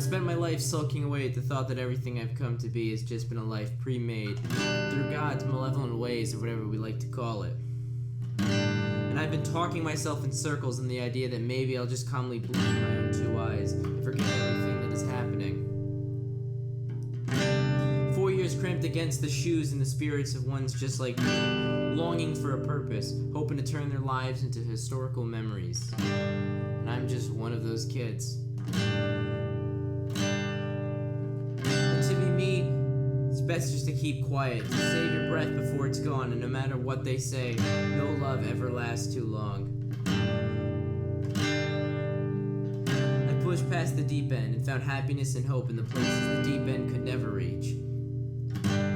I've spent my life sulking away at the thought that everything I've come to be has just been a life pre-made through God's malevolent ways, or whatever we like to call it. And I've been talking myself in circles in the idea that maybe I'll just calmly blink my own two eyes and forget everything that is happening. 4 years cramped against the shoes and the spirits of ones just like me, longing for a purpose, hoping to turn their lives into historical memories. And I'm just one of those kids. And to be me, it's best just to keep quiet, to save your breath before it's gone, and no matter what they say, no love ever lasts too long. I pushed past the deep end and found happiness and hope in the places the deep end could never reach.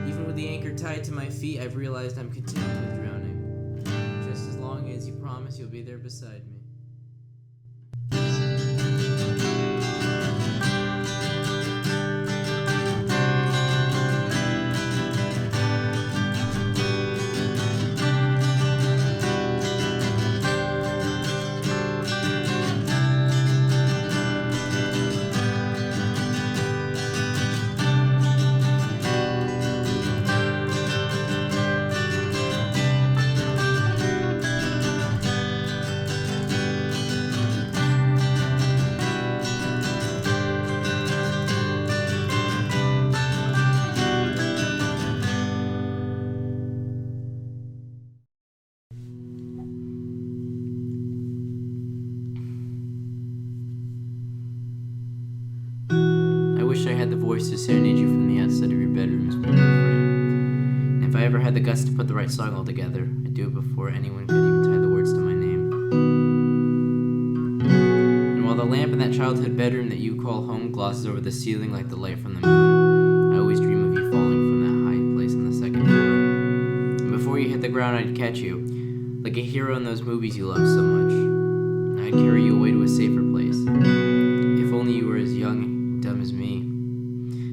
Even with the anchor tied to my feet, I've realized I'm content with drowning, just as long as you promise you'll be there beside me. I wish I had the voice to serenade you from the outside of your bedroom's window frame. And if I ever had the guts to put the right song all together, I'd do it before anyone could even tie the words to my name. And while the lamp in that childhood bedroom that you call home glosses over the ceiling like the light from the moon, I always dream of you falling from that high place on the second floor. And before you hit the ground, I'd catch you, like a hero in those movies you love so much. And I'd carry you away to a safer place. If only you were as young and dumb as me.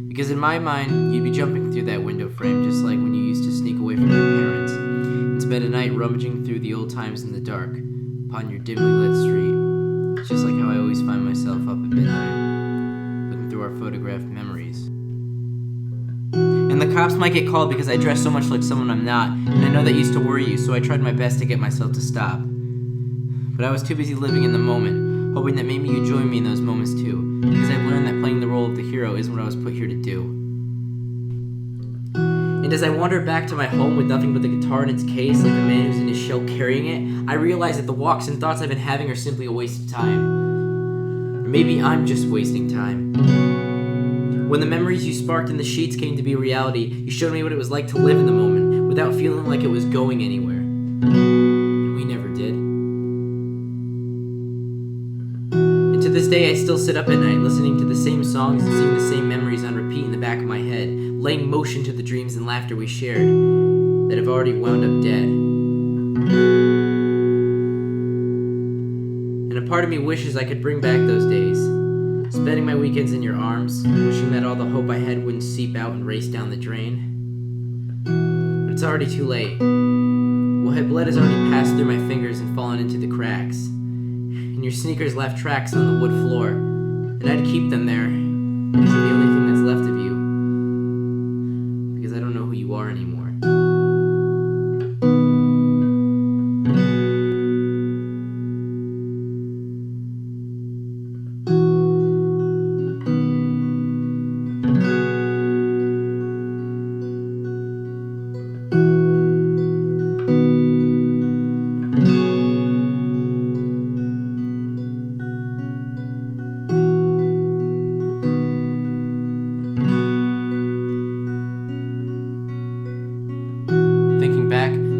Because in my mind, you'd be jumping through that window frame just like when you used to sneak away from your parents and spend a night rummaging through the old times in the dark upon your dimly lit street. It's just like how I always find myself up at midnight, looking through our photographed memories. And the cops might get called because I dress so much like someone I'm not, and I know that used to worry you, so I tried my best to get myself to stop. But I was too busy living in the moment, hoping that maybe you'd join me in those moments too, because I've learned that playing the role of the hero isn't what I was put here to do. And as I wander back to my home with nothing but the guitar in its case, like the man who's in his shell carrying it, I realize that the walks and thoughts I've been having are simply a waste of time. Or maybe I'm just wasting time. When the memories you sparked in the sheets came to be reality, you showed me what it was like to live in the moment without feeling like it was going anywhere. And we never did. To this day, I still sit up at night listening to the same songs and seeing the same memories on repeat in the back of my head, laying motion to the dreams and laughter we shared that have already wound up dead. And a part of me wishes I could bring back those days, spending my weekends in your arms, wishing that all the hope I had wouldn't seep out and race down the drain. But it's already too late. What had bled has already passed through my fingers and fallen into the cracks. And your sneakers left tracks on the wood floor, and I'd keep them there because they're the only thing that's left of you, because I don't know who you are anymore.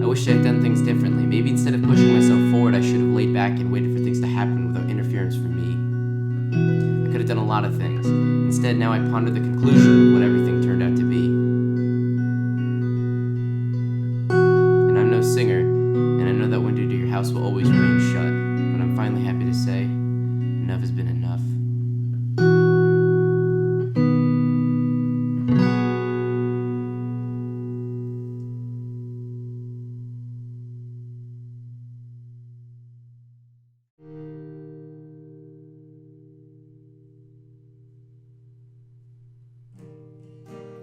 I wish I had done things differently. Maybe instead of pushing myself forward, I should have laid back and waited for things to happen without interference from me. I could have done a lot of things. Instead, now I ponder the conclusion of what everything turned out to be. And I'm no singer, and I know that window to your house will always remain shut, but I'm finally happy to say, enough has been enough.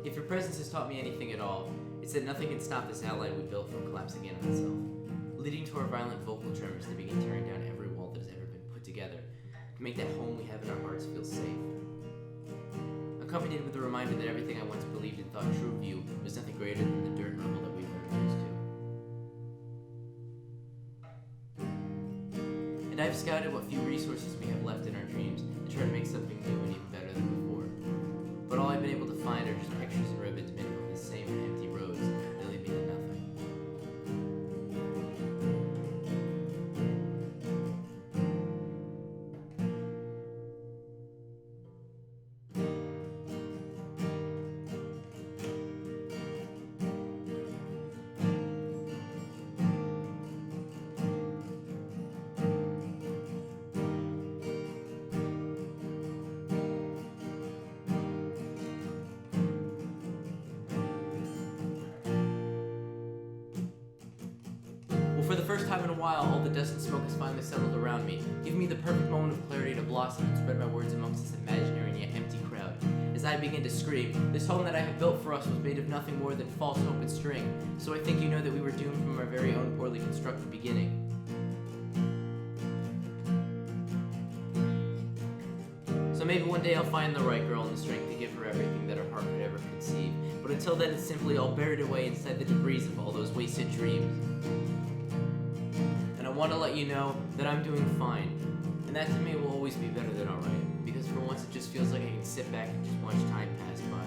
If your presence has taught me anything at all, it's that nothing can stop this ally we built from collapsing in on itself, leading to our violent vocal tremors that begin tearing down every wall that has ever been put together to make that home we have in our hearts feel safe. Accompanied with the reminder that everything I once believed and thought true of you was nothing greater than the dirt and rubble that we were reduced to. And I've scouted what few resources we have left in our dreams to try to make something new and even better than before. But all I've been able to find are just pictures and ribbons made up of the same empty roads that really mean nothing. For the first time in a while, all the dust and smoke has finally settled around me, giving me the perfect moment of clarity to blossom and spread my words amongst this imaginary and yet empty crowd. As I begin to scream, this home that I have built for us was made of nothing more than false hope and string, so I think you know that we were doomed from our very own poorly constructed beginning. So maybe one day I'll find the right girl and the strength to give her everything that her heart could ever conceive, but until then it's simply all buried away inside the debris of all those wasted dreams. I want to let you know that I'm doing fine, and that to me will always be better than alright, because for once it just feels like I can sit back and just watch time pass by.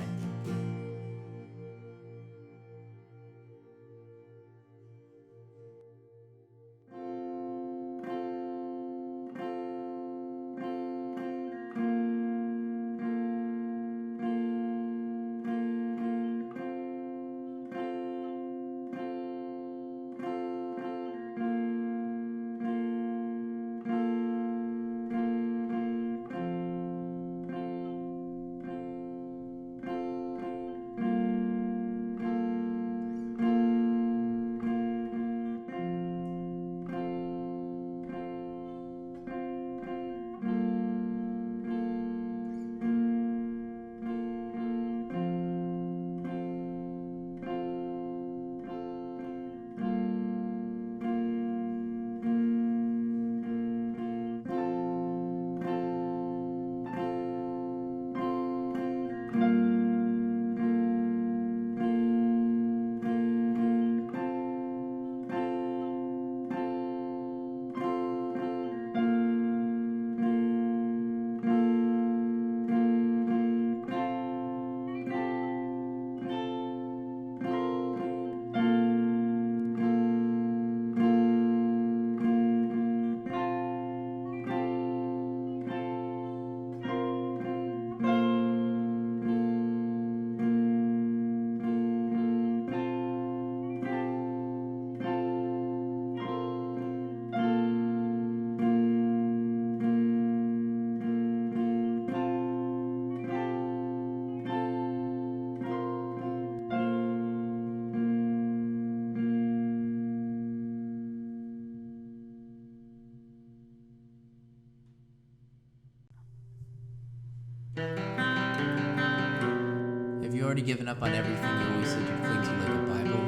Have you already given up on everything you always said you'd cling to like a Bible?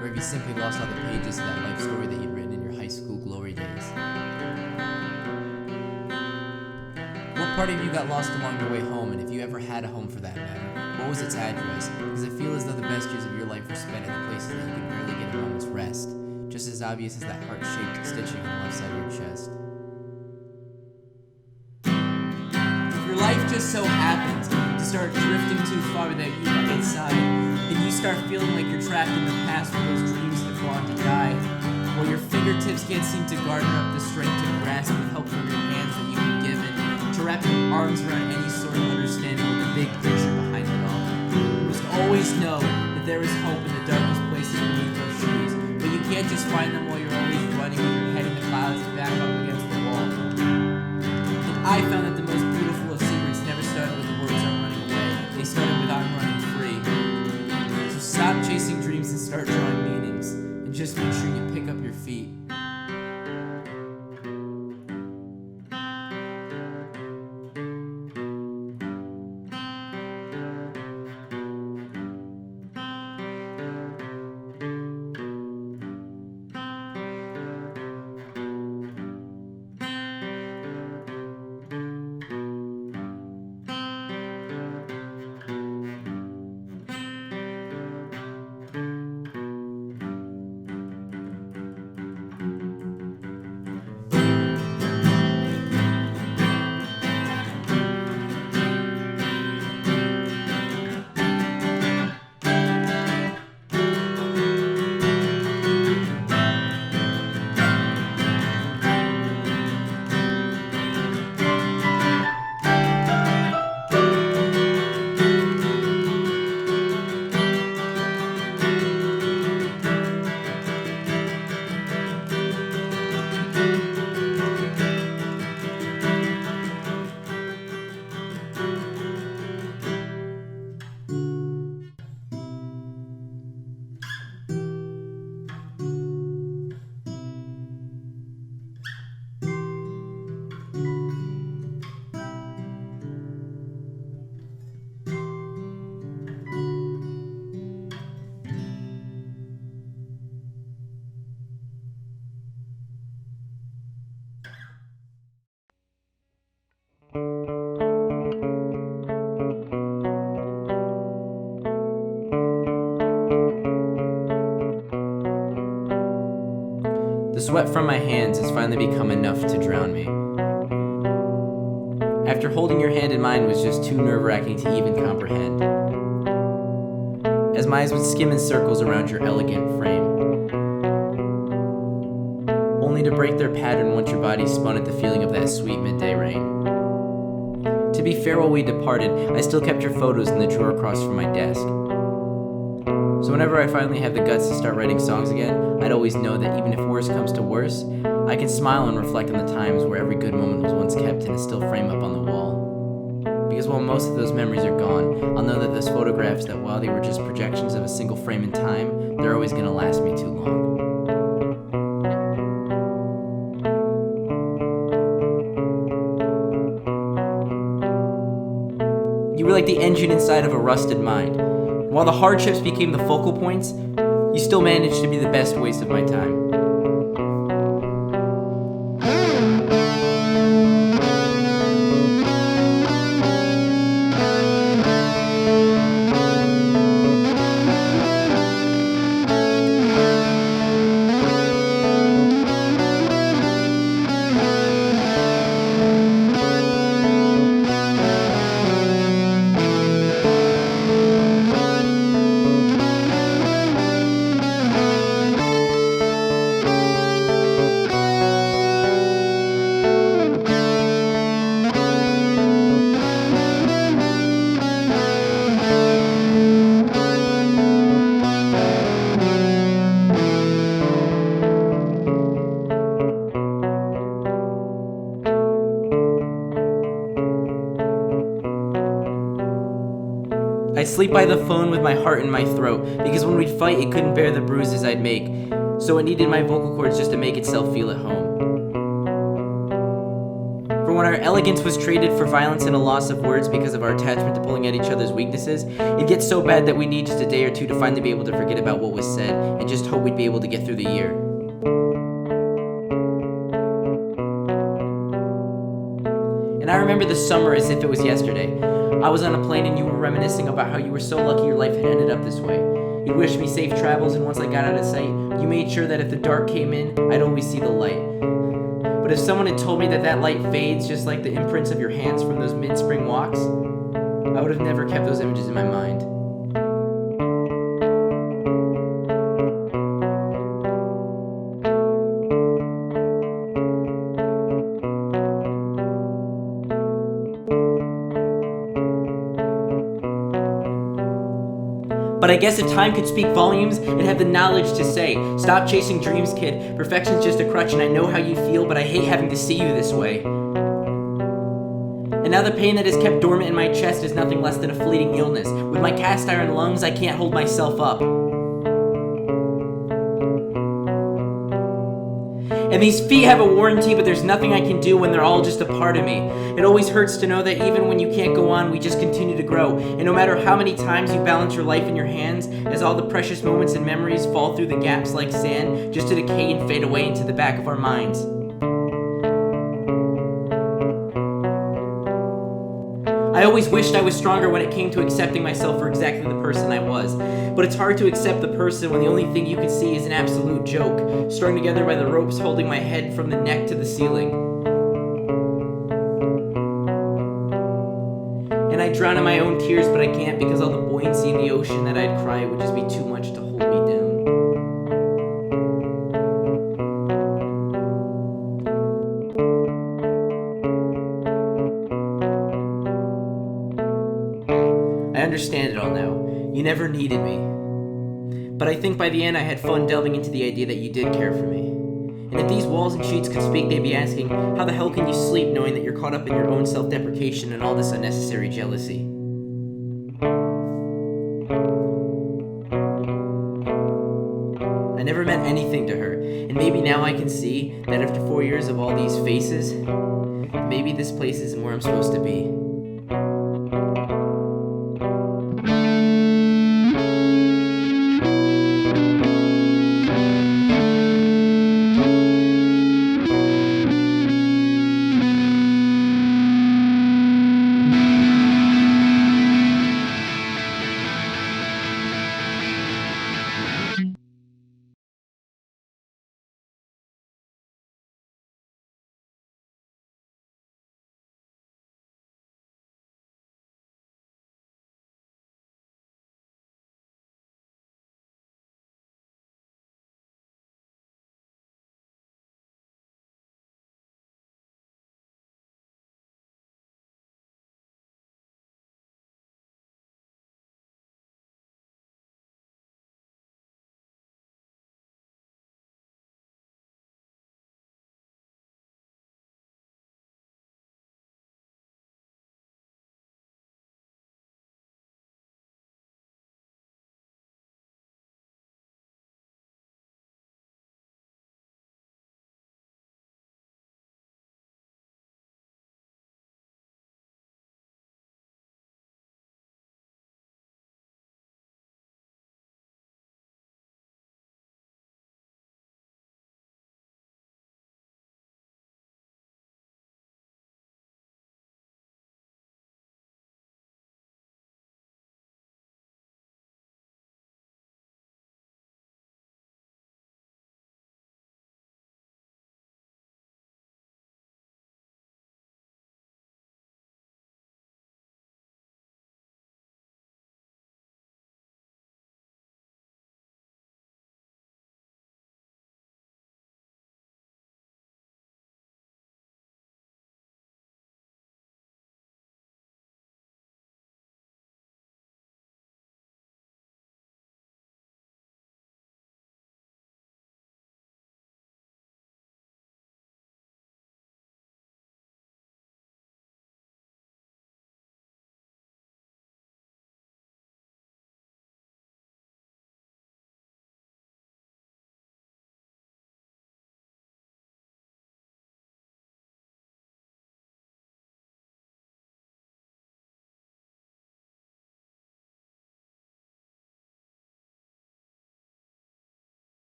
Or have you simply lost all the pages of that life story that you'd written in your high school glory days? What part of you got lost along your way home, and if you ever had a home for that matter, what was its address? Because I feel as though the best years of your life were spent in the places that you could barely get a moment's rest, just as obvious as that heart-shaped stitching on the left side of your chest. If your life just so happens to start drifting too far that you look inside, and you start feeling like you're trapped in the past where those dreams have gone to die, while your fingertips can't seem to garner up the strength to grasp with help from your hands that you've been given, to wrap your arms around any sort of understanding of the big picture behind it all. Just always know that there is hope in the darkest places beneath those shoes, but you can't just find them while you're always running with your head in the clouds and back up against the wall. And I found that the most beautiful of secrets never started with the words "I'm running away." They started with "I'm running free." So stop chasing dreams and start drawing meanings, and just make sure you pick up your feet. sweat from my hands has finally become enough to drown me. After holding your hand in mine was just too nerve-wracking to even comprehend, as my eyes would skim in circles around your elegant frame, only to break their pattern once your body spun at the feeling of that sweet midday rain. To be fair, while we departed, I still kept your photos in the drawer across from my desk. So whenever I finally have the guts to start writing songs again, I'd always know that even if worse comes to worse, I can smile and reflect on the times where every good moment was once kept in a still frame up on the wall. Because while most of those memories are gone, I'll know that those photographs, that while they were just projections of a single frame in time, they're always going to last me too long. You were like the engine inside of a rusted mind. While the hardships became the focal points, you still managed to be the best waste of my time. I'd sleep by the phone with my heart in my throat, because when we'd fight, it couldn't bear the bruises I'd make, so it needed my vocal cords just to make itself feel at home. For when our elegance was traded for violence and a loss of words because of our attachment to pulling at each other's weaknesses, it'd get so bad that we'd need just a day or two to finally be able to forget about what was said and just hope we'd be able to get through the year. And I remember the summer as if it was yesterday. I was on a plane and you were reminiscing about how you were so lucky your life had ended up this way. You wished me safe travels, and once I got out of sight, you made sure that if the dark came in, I'd always see the light. But if someone had told me that that light fades just like the imprints of your hands from those mid-spring walks, I would have never kept those images in my mind. But I guess if time could speak volumes, it'd have the knowledge to say, stop chasing dreams, kid. Perfection's just a crutch, and I know how you feel, but I hate having to see you this way. And now the pain that is kept dormant in my chest is nothing less than a fleeting illness. With my cast iron lungs, I can't hold myself up. And these feet have a warranty, but there's nothing I can do when they're all just a part of me. It always hurts to know that even when you can't go on, we just continue to grow. And no matter how many times you balance your life in your hands, as all the precious moments and memories fall through the gaps like sand, just to decay and fade away into the back of our minds. I always wished I was stronger when it came to accepting myself for exactly the person I was. But it's hard to accept the person when the only thing you can see is an absolute joke, strung together by the ropes holding my head from the neck to the ceiling. And I drown in my own tears, but I can't because all the buoyancy in the ocean that I'd cry would just be too much to hold me down. I understand it all now. You never needed me. But I think by the end I had fun delving into the idea that you did care for me. And if these walls and sheets could speak, they'd be asking, how the hell can you sleep knowing that you're caught up in your own self-deprecation and all this unnecessary jealousy? I never meant anything to her, and maybe now I can see that after 4 years of all these faces, maybe this place isn't where I'm supposed to be.